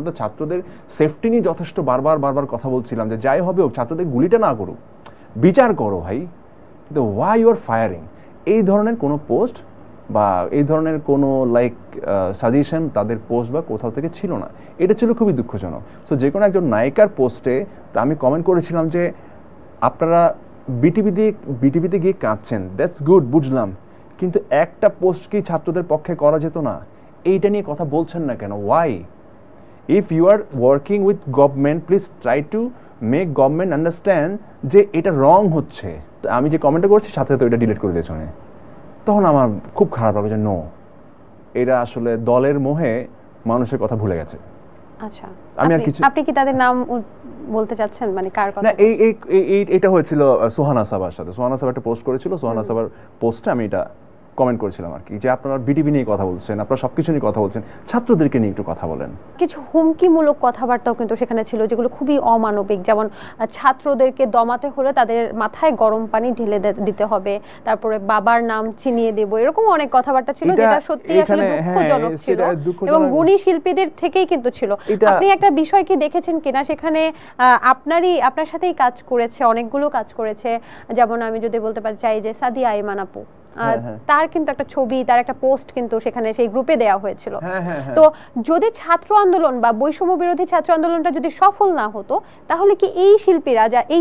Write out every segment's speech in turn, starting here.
তো ছাত্রদের সেফটি নিয়ে যথেষ্ট বারবার কথা বলছিলাম যে যাই হবে হোক ছাত্রদের গুলিটা না করুক, বিচার করো ভাই, কিন্তু ওয়াই ইউ আর ফায়ারিং? এই ধরনের কোনো পোস্ট বা এই ধরনের কোনো সাজেশন তাদের পোস্ট বা কোথাও থেকে ছিল না। এটা ছিল খুবই দুঃখজনক। সো যে কোনো একজন নায়িকার পোস্টে আমি কমেন্ট করেছিলাম যে আপনারা বিটিভিতে গিয়ে কাঁদছেন, দ্যাটস গুড, বুঝলাম, কিন্তু একটা পোস্ট কি ছাত্রদের পক্ষে করা যেত না? এইটা নিয়ে কথা বলছেন না কেন? Why? If you are working with government, please try to make government understand যে এটা রং হচ্ছে। আমি যে কমেন্টটা করছি সাথে সাথে ওইটা ডিলিট করে দিয়েছে। তখন আমার খুব খারাপ লাগে যে নো, এরা আসলে দলের মোহে মানুষের কথা ভুলে গেছে। আচ্ছা, আপনি কি তাদের নাম বলতে চাচ্ছেন, মানে কার কথা? না, এটা হয়েছিল সোহানা সাবার সাথে। সোহানা সাবা একটা পোস্ট করেছিল, সোহানা সাবার পোস্টে আমি এটা কমেন্ট করেছিলাম আর কি, যে আপনারা বিটিভি নিয়ে কথা বলছেন, আপনারা সবকিছু নিয়ে কথা বলছেন, ছাত্রদেরকে নিয়ে একটু কথা বলেন। কিছু হুমকিমূলক কথাবার্তাও কিন্তু সেখানে ছিল যেগুলো খুবই অমানবিক, যেমন ছাত্রদেরকে দমাতে হলে তাদের মাথায় গরম পানি ঢেলে দিতে হবে, তারপরে বাবার নাম চিনিয়ে দেব, এরকম অনেক কথাবার্তা ছিল যেটা সত্যি আসলে দুঃখজনক ছিল এবং গুণী শিল্পীদের থেকেই কিন্তু ছিল। আপনি একটা বিষয় কি দেখেছেন কিনা, সেখানে আপনার সাথেই কাজ করেছে, অনেকগুলো কাজ করেছে, যেমন আমি যদি বলতে পারি চাই যে সাদিয়া আইমান আপু, তার কিন্তু একটা ছবি, তার একটা পোস্ট কিন্তু সেখানে সেই গ্রুপে দেওয়া হয়েছিল। তো যদি ছাত্র আন্দোলন বা বৈষম্য বিরোধী ছাত্র আন্দোলনটা যদি সফল না হতো, তাহলে কি এই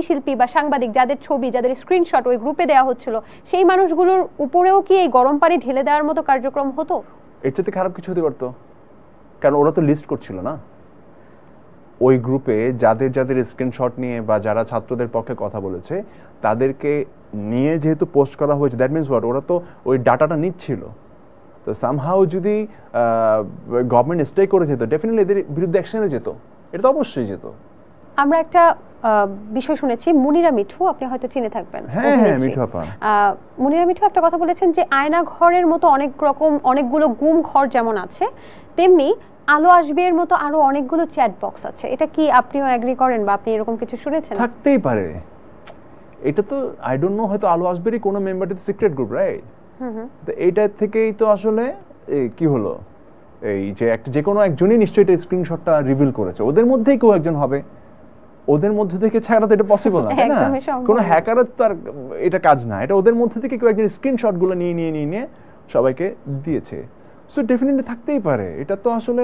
শিল্পী বা সাংবাদিক যাদের ছবি, যাদের স্ক্রিনশট ওই গ্রুপে দেওয়া হচ্ছিল, সেই মানুষগুলোর উপরেও কি এই গরম পানি ঢেলে দেওয়ার মতো কার্যক্রম হতো? এর চেয়ে খারাপ কিছু হতে পারতো, কারণ ওরা তো লিস্ট করছিল না ওই গ্রুপে যাদের স্ক্রিনশট নিয়ে বা যারা ছাত্রদের পক্ষে কথা বলেছে তাদেরকে নিয়ে যেহেতু পোস্ট করা হয়েছে, দ্যাট মিনস হোয়াট, ওরা তো ওই ডাটাটা নিচ্ছিল। তো সামহাউ যদি গভর্নমেন্ট স্টে করে যেত, ডেফিনেটলি এদের বিরুদ্ধে অ্যাকশনে যেত, এটা তো অবশ্যই যেত। আমরা একটা বিষয় শুনেছি, মুনিরা মিঠু, আপনি হয়তো চিনে থাকবেন। হ্যাঁ, মিঠু আপা, মুনিরা মিঠু একটা কথা বলেছেন যে আয়না ঘরের মতো অনেকগুলো গুম ঘর যেমন আছে, তেমনি আলো আসবে এর মতো আরো অনেকগুলো চ্যাট বক্স আছে। এটা কি আপনিও এগ্রি করেন বা আপনি এরকম কিছু শুনেছেন? থাকতেই পারে, এটা তো আই ডোন্ট নো, হয়তো আলো আসবেরই কোনো মেম্বার, এটা সিক্রেট গ্রুপ, রাইট? তো এইটা থেকেই তো আসলে কি হলো, এই যে যে কোনো একজনই নিশ্চয়ই এটা স্ক্রিনশটটা রিভিল করেছে, ওদের মধ্যেই কেউ একজন হবে, ওদের মধ্যে থেকে ছাড়া তো এটা পসিবল না, তাই না? কোনো হ্যাকারের তো আর এটা কাজ না, এটা ওদের মধ্যে থেকে কেউ একজন স্ক্রিনশটগুলো নিয়ে সবাইকে দিয়েছে। সো ডেফিনেটলি থাকতেই পারে, এটা তো আসলে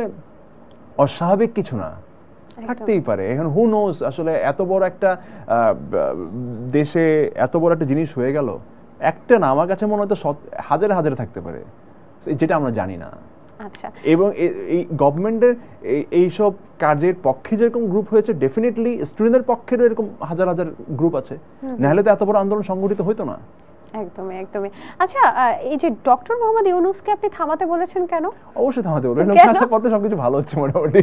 অস্বাভাবিক কিছু না, থাকতেই পারে। এখন হু নোজ, আসলে এত বড় একটা দেশে এত বড় একটা জিনিস হয়ে গেল, একটা না, আমার কাছে মনে হয় তো হাজারে থাকতে পারে, যেটা আমরা জানি না। আচ্ছা, এবং এই গভর্নমেন্টের এইসব কাজের পক্ষে যেরকম গ্রুপ হয়েছে, ডেফিনেটলি স্টুডেন্টদের পক্ষেরও এরকম হাজার গ্রুপ আছে, নাহলে তো এত বড় আন্দোলন সংগঠিত হইতো না। একদমই। আচ্ছা, এই যে ডক্টর মোহাম্মদ ইউনূসকে আপনি থামাতে বলেছেন কেন? অবশ্যই থামাতে বলবেন, আসার পথে সবকিছু ভালো হচ্ছে মোটামুটি।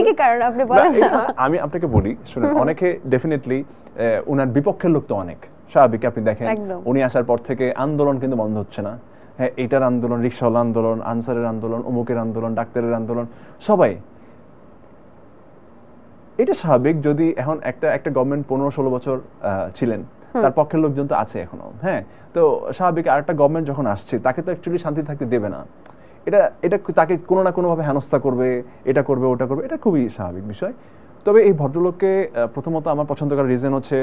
কি কারণ আপনি বলেন না? আমি আপনাকে বলি, শুনুন, অনেকে ডেফিনেটলি উনার বিপক্ষের লোক তো অনেক স্বাভাবিক। আপনি দেখেন উনি আসার পর থেকে আন্দোলন কিন্তু বন্ধ হচ্ছে না। হ্যাঁ, এটার আন্দোলন, রিকশাওয়ালা আন্দোলন, আনসারের আন্দোলন, অমুকের আন্দোলন, ডাক্তারের আন্দোলন, সবাই, এটা স্বাভাবিক। যদি এখন একটা গভর্নমেন্ট 15-16 বছর ছিলেন, তার পক্ষের লোকজন তো আছে এখনো, হ্যাঁ, তো স্বাভাবিক আরেকটা গভর্নমেন্ট যখন আসছে তাকে তো অ্যাকচুয়ালি শান্তি থাকতে দেবে না, এটা তাকে কোনো না কোনোভাবে হেনস্থা করবে, এটা করবে ওটা করবে, এটা খুবই স্বাভাবিক বিষয়। তবে এই ভদ্রলোককে প্রথমত আমার পছন্দ করার রিজন হচ্ছে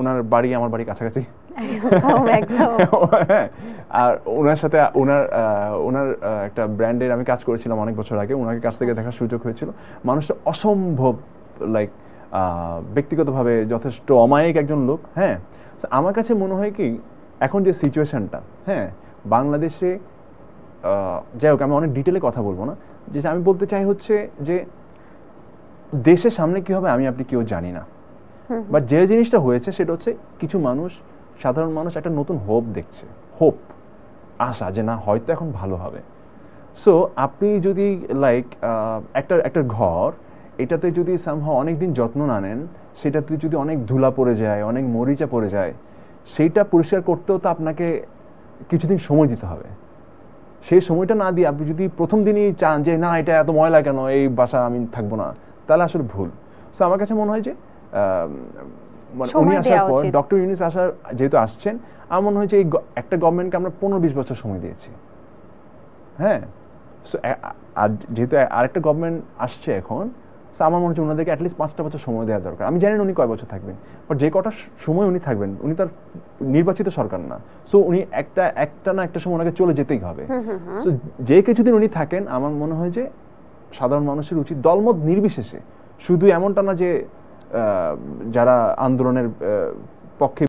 ওনার বাড়ি আমার বাড়ি কাছাকাছি, আর ওনার সাথে ওনার একটা ব্র্যান্ডের আমি কাজ করেছিলাম অনেক বছর আগে, ওনাকে কাছ থেকে দেখার সুযোগ হয়েছিল। মানুষটা অসম্ভব ব্যক্তিগতভাবে যথেষ্ট অমায়িক একজন লোক। হ্যাঁ, আমার কাছে মনে হয় কি, এখন যে সিচুয়েশনটা, হ্যাঁ, বাংলাদেশে, যাই হোক আমি অনেক ডিটেলে কথা বলবো না, যে আমি বলতে চাই হচ্ছে যে দেশের সামনে কি হবে আমি আপনি কেউ জানি না, বাট যে জিনিসটা হয়েছে সেটা হচ্ছে কিছু মানুষ, সাধারণ মানুষ একটা নতুন হোপ দেখছে, আশা যে না হয়তো এখন ভালো হবে। সো আপনি যদি একটা ঘর, এটাতে যদি সামহাও অনেকদিন যত্ন না নেন, সেটাতে যদি অনেক ধুলা পড়ে যায়, অনেক মরিচা পড়ে যায়, সেইটা পরিষ্কার করতেও তো আপনাকে কিছুদিন সময় দিতে হবে। সেই সময়টা না দিয়ে আপনি যদি প্রথম দিনই চান যে না এটা এত ময়লা কেন, এই বাসা আমি থাকবো না, তাহলে আসলে ভুল। সো আমার কাছে মনে হয় যে উনি আসার পর, ডক্টর ইউনূস যেহেতু আসছেন, আমার মনে হয় যে এই একটা গভর্নমেন্টকে আমরা 15-20 বছর সময় দিয়েছি। হ্যাঁ, সো আর যেহেতু আরেকটা গভর্নমেন্ট আসছে এখন, আমার মনে হচ্ছে ওনাদেরকে অ্যাটলিস্ট 5টা বছর সময় দেওয়া দরকার। আমি জানি না উনি কয় বছর থাকবেন, বাট যে কটা সময় উনি থাকবেন, উনি তার নির্বাচিত সরকার না, সো উনি একটা না একটা সময় ওনাকে চলে যেতেই হবে। সো যে কিছুদিন উনি থাকেন, আমার মনে হয় যে সাধারণ মানুষের উচিত দলমত নির্বিশেষে, শুধু এমনটা না যে যারা আন্দোলনের পক্ষে